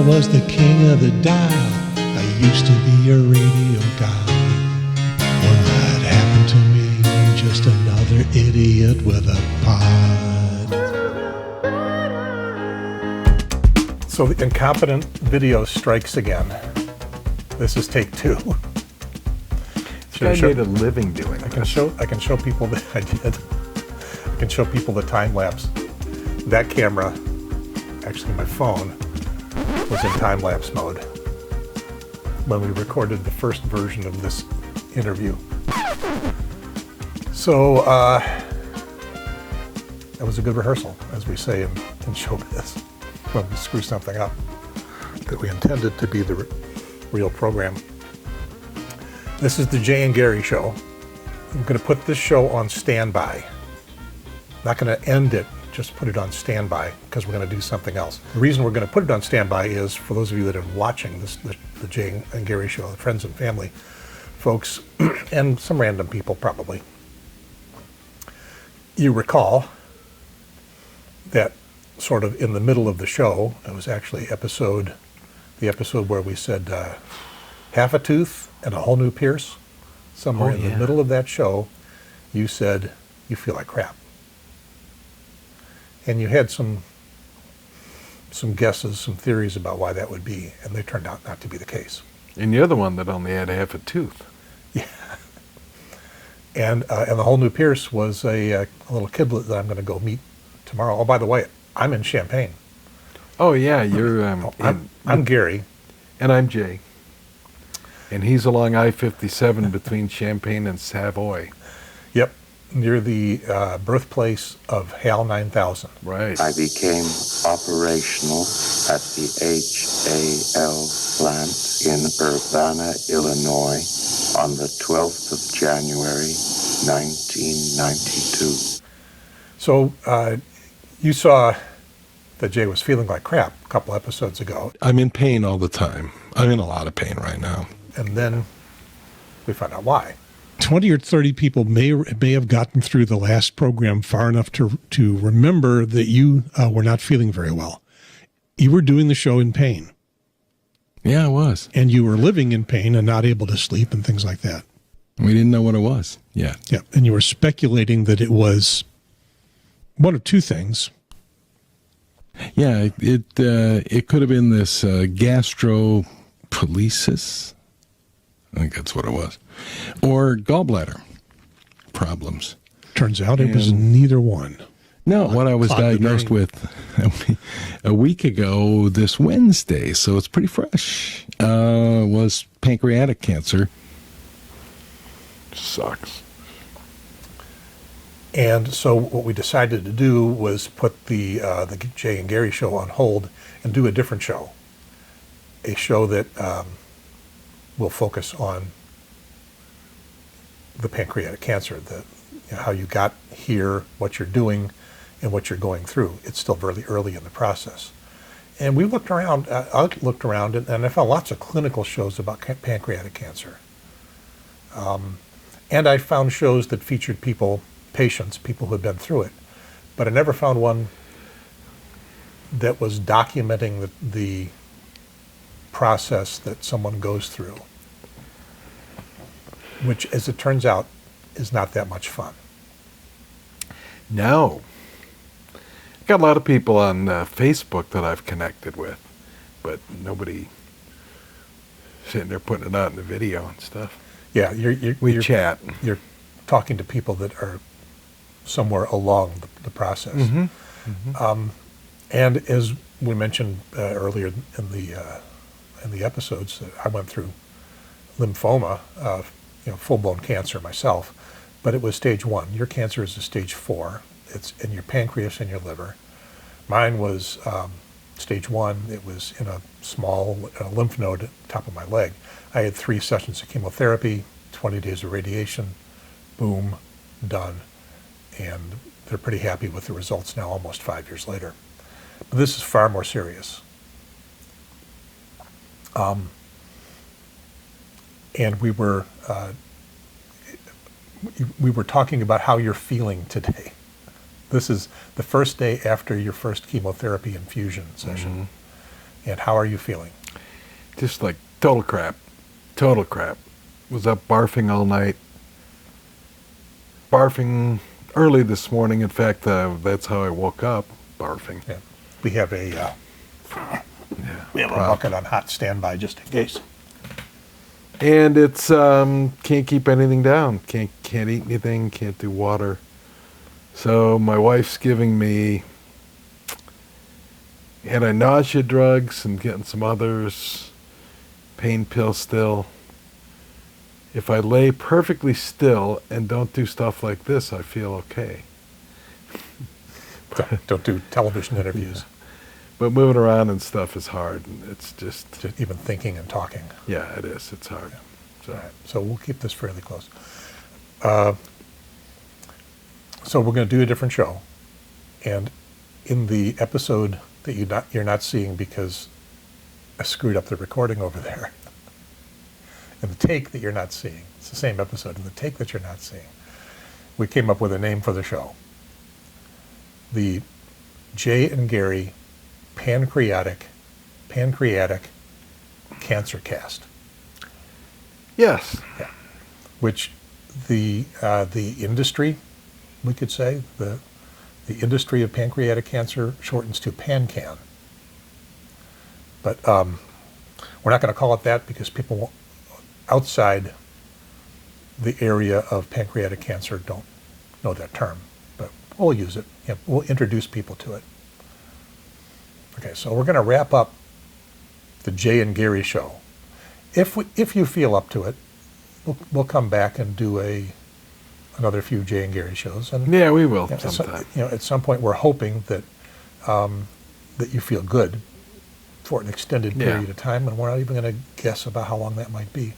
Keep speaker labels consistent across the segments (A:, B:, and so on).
A: was the king of the dial. I used to be a radio guy. Well, that happened to me, just another idiot with a pod.
B: So the incompetent video strikes again. This is take 2.
C: This guy made a living doing
B: I can show people that I did. I can show people the time lapse. That camera, actually my phone, was in time lapse mode when we recorded the first version of this interview. So that was a good rehearsal, as we say in showbiz, when we screw something up that we intended to be the real program. This is the Jay and Gary show. I'm going to put this show on standby. Not going to end it, just put it on standby because we're going to do something else. The reason we're going to put it on standby is for those of you that are watching the Jay and Gary show, the friends and family folks, and some random people probably. You recall that sort of in the middle of the show, it was actually the episode where we said half a tooth and a whole new pierce. Somewhere in the middle of that show, you said you feel like crap. And you had some guesses, some theories about why that would be, and they turned out not to be the case.
C: And you're the one that only had half a tooth.
B: Yeah. And the whole new pierce was a little kidlet that I'm going to go meet tomorrow. Oh, by the way, I'm in Champaign.
C: Oh yeah, you're.
B: I'm Gary,
C: and I'm Jay. And he's along I-57 between Champaign and Savoy.
B: Yep, near the birthplace of HAL 9000.
C: Right.
D: I became operational at the HAL plant in Urbana, Illinois on the 12th of January, 1992.
B: So you saw that Jay was feeling like crap a couple episodes ago.
A: I'm in pain all the time. I'm in a lot of pain right now.
B: And then we found out why.
A: 20 or 30 people may have gotten through the last program far enough to remember that you were not feeling very well. You were doing the show in pain.
E: Yeah, I was.
A: And you were living in pain and not able to sleep and things like that.
E: We didn't know what it was yet.
A: Yeah, and you were speculating that it was one of two things.
E: Yeah, it could have been this gastroparesis. I think that's what it was. Or gallbladder problems.
A: Turns out it was neither one.
E: No, what I was diagnosed with a week ago this Wednesday, so it's pretty fresh, was pancreatic cancer.
C: Sucks.
B: And so what we decided to do was put the Jay and Gary show on hold and do a different show. A show that will focus on the pancreatic cancer, how you got here, what you're doing, and what you're going through. It's still very early in the process. And we looked around, I looked around, and I found lots of clinical shows about pancreatic cancer. And I found shows that featured patients, people who had been through it. But I never found one that was documenting the process that someone goes through, which, as it turns out, is not that much fun.
C: No. I've got a lot of people on Facebook that I've connected with, but nobody sitting there putting it out in the video and stuff.
B: Yeah,
C: we chat.
B: You're talking to people that are somewhere along the process.
C: Mm-hmm. Mm-hmm.
B: And as we mentioned earlier in the episodes, I went through lymphoma, full-blown cancer myself, but it was stage 1. Your cancer is a stage 4. It's in your pancreas and your liver. Mine was stage 1. It was in a small lymph node at the top of my leg. I had 3 sessions of chemotherapy, 20 days of radiation, boom, done. And they're pretty happy with the results now, almost 5 years later. But this is far more serious. And we were talking about how you're feeling today. This is the first day after your first chemotherapy infusion session. And how are you feeling?
C: Just like total crap. Total crap. Was up barfing all night. Barfing early this morning. In fact, that's how I woke up, barfing.
B: Yeah. We have a bucket on hot standby just in case.
C: And it's can't keep anything down. Can't eat anything. Can't do water. So my wife's giving me anti-nausea drugs and getting some others. Pain pills still. If I lay perfectly still and don't do stuff like this, I feel okay.
B: Don't do television interviews.
C: But moving around and stuff is hard. And it's just
B: even thinking and talking.
C: Yeah, it is. It's hard.
B: Yeah.
C: So.
B: All right. So we'll keep this fairly close. So we're going to do a different show. And in the episode that you're not seeing because I screwed up the recording over there, and the take that you're not seeing, it's the same episode, and the take that you're not seeing, we came up with a name for the show. The Jay and Gary Pancreatic CancerCast.
C: Yes.
B: Yeah. Which the industry, we could say, the industry of pancreatic cancer shortens to PanCan. But we're not going to call it that because people outside the area of pancreatic cancer don't know that term. But we'll use it. Yeah, we'll introduce people to it. Okay, so we're going to wrap up the Jay and Gary show. If you feel up to it, we'll come back and do another few Jay and Gary shows. And
C: yeah, we will sometime.
B: At some point, we're hoping that that you feel good for an extended period of time, and we're not even going to guess about how long that might be.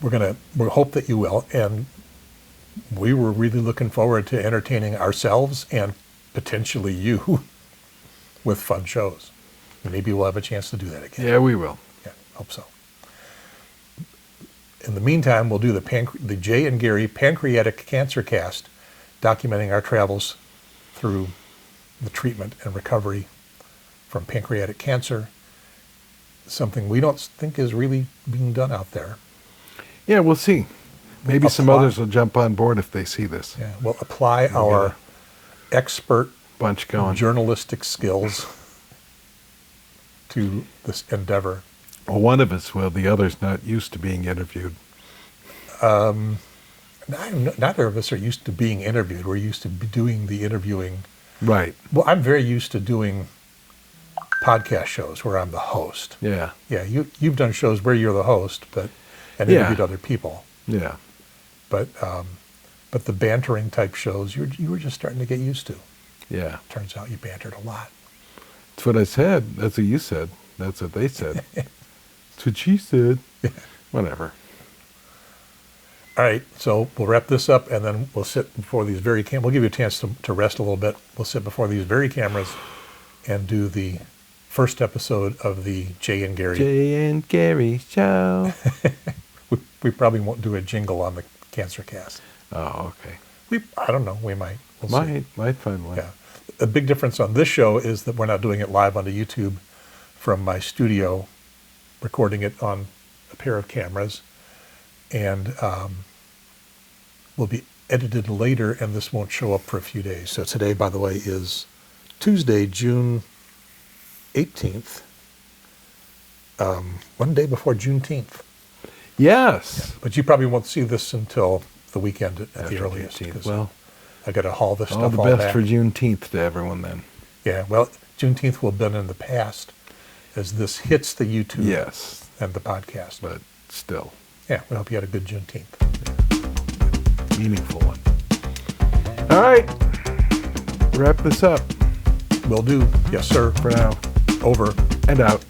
B: We hope that you will, and we were really looking forward to entertaining ourselves and potentially you with fun shows. Maybe we'll have a chance to do that again.
C: Yeah, we will.
B: Yeah, hope so. In the meantime, we'll do the Jay and Gary Pancreatic CancerCast, documenting our travels through the treatment and recovery from pancreatic cancer, something we don't think is really being done out there.
C: Yeah, we'll see. Maybe some others will jump on board if they see this.
B: Yeah, we'll apply our expert
C: bunch going
B: journalistic skills to this endeavor.
C: Well, one of us will. The other's not used to being interviewed.
B: Neither of us are used to being interviewed. We're used to doing the interviewing.
C: Right.
B: Well, I'm very used to doing podcast shows where I'm the host.
C: Yeah.
B: Yeah, you've done shows where you're the host, and interviewed other people.
C: Yeah.
B: But the bantering type shows you were just starting to get used to.
C: Yeah.
B: Turns out you bantered a lot.
C: That's what I said. That's what you said. That's what they said. That's what she said. Whatever.
B: All right, so we'll wrap this up, and then we'll sit before these very cameras. We'll give you a chance to rest a little bit. We'll sit before these very cameras and do the first episode of the Jay and Gary
C: show.
B: we probably won't do a jingle on the CancerCast.
C: Oh, okay.
B: I don't know. We might. We'll see.
C: Might find one.
B: Yeah. The big difference on this show is that we're not doing it live onto YouTube from my studio, recording it on a pair of cameras, and will be edited later, and this won't show up for a few days. So today, by the way, is Tuesday, June 18th, one day before Juneteenth.
C: Yes.
B: Yeah, but you probably won't see this until the weekend at the earliest.
C: Well,
B: I got to haul this stuff
C: all the best
B: back.
C: for Juneteenth to everyone then.
B: Yeah, well, Juneteenth will have been in the past as this hits the YouTube and the podcast.
C: But still.
B: Yeah, we hope you had a good Juneteenth.
C: Yeah. Meaningful one. All right. Wrap this up.
B: Will do. Yes, sir.
C: For now.
B: Over.
C: And out.